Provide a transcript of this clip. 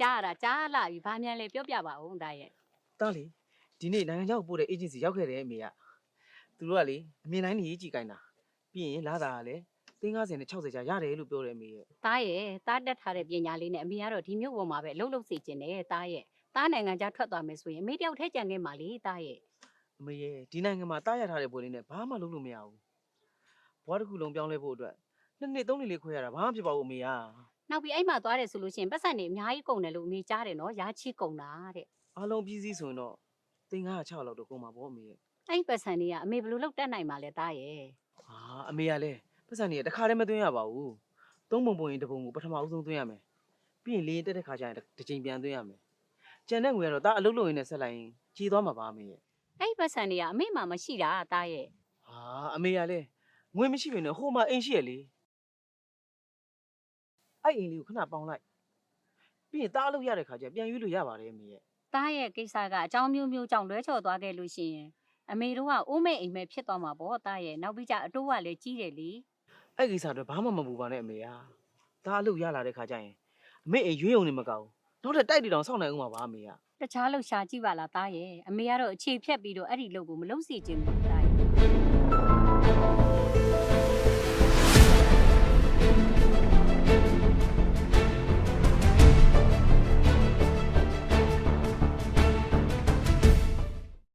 ကြားလာပြီဘာမြန်လဲပြောပြပါဦးသားရဲ့ တားလေဒီနေ့နိုင်ငံခြားကိုပို့တဲ့ agency ရောက်ခဲ့တယ်အမေကသူတို့ကလေအမြင်တိုင်းနေရေးကြည့်ခိုင်းတာပြီးရင်လာတာကလည်း350နဲ့60ကြာရတယ်လို့ပြောတယ်အမေရဲ့ သားတက်ထားတဲ့ပညာလေးနဲ့အမေကတော့ဒီမျိုးပေါ်မှာပဲလှုပ်စေချင်တယ်သားနိုင်ငံခြားထွက်သွားမယ်ဆိုရင်အမေတယောက်ထဲကြံခဲ့မှာလေသားရဲ့ အမေရဲ့ဒီနိုင်ငံမှာတားရထားတဲ့ပွဲလေးနဲ့ဘာမှလုပ်လို့မရဘူးဘွားတစ်ခုလုံးပြောင်းလဲဖို့အတွက်2နှစ်3နှစ်လေးခွဲရတာဘာမှဖြစ်ပါဘူးအမေက နောက်ပြီးအဲ့မှာသွားတယ်ဆိုလို့ရှိရင်ပတ်စံနေအများကြီးကုန်တယ်လို့အမေကြားတယ်နော်ရာချီကုန်တာတဲ့ အားလုံးပြီးစည်းဆိုရင်တော့356လောက်တော့ကုန်မှာပေါ့အမေရဲ့ အဲ့ပတ်စံတွေကအမေဘယ်လိုလုပ်တက်နိုင်မှာလဲသားရဲ့ ဟာအမေကလည်းပတ်စံကြီးတခါတည်းမသွင်းရပါဘူး3ပုံပုံရင်တစ်ပုံကိုပထမအဆုံးသွင်းရမယ်ပြီးရင်လေးတက်တဲ့ခါကျရင်တစ်ချိန်ပြန်သွင်းရမယ်ကြံတဲ့ငွေကတော့ဒါအလုပ်လုပ်ရင်းနဲ့ဆက်လိုက်ရင်ကြေးသွားမှာပါအမေရဲ့ အဲ့ပတ်စံတွေကအမေမှမရှိတာသားရဲ့ ဟာအမေကလည်းငွေမရှိပေနဲ့ဟိုမှာအိမ်ရှိရလေအဲ့အိမ်လေးကိုခဏပေါင်လိုက်ပြီးရင်တားအလုပ်ရတဲ့ခါကျပြန်ရွေးလို့ရပါတယ်အမေရဲ့ သားရဲ့ကိစ္စကအကြောင်းမျိုးမျိုးကြောင့်လွဲချော်သွားခဲ့လို့ရှိရင်အမေတို့ကအိုးမဲ့အိမ်မဲ့ဖြစ်သွားမှာပေါ့သားရဲ့နောက်ပြီးကြအတိုးကလည်းကြီးတယ်လေ အဲ့ကိစ္စတော့ဘာမှမပူပါနဲ့အမေဟာဒါအလုပ်ရလာတဲ့ခါကျရင်အမေအိမ်ရွေးုံနေမကောက်ဘူးနောက်ထပ်တိုက်တီတောင်စောင့်နိုင်ဦးမှာပါအမေက တခြားလှူရှာကြည့်ပါလားသားရဲ့အမေကတော့အခြေဖြတ်ပြီးတော့အဲ့ဒီလုပ်ကိုမလုပ်စီခြင်းဘူးသားရဲ့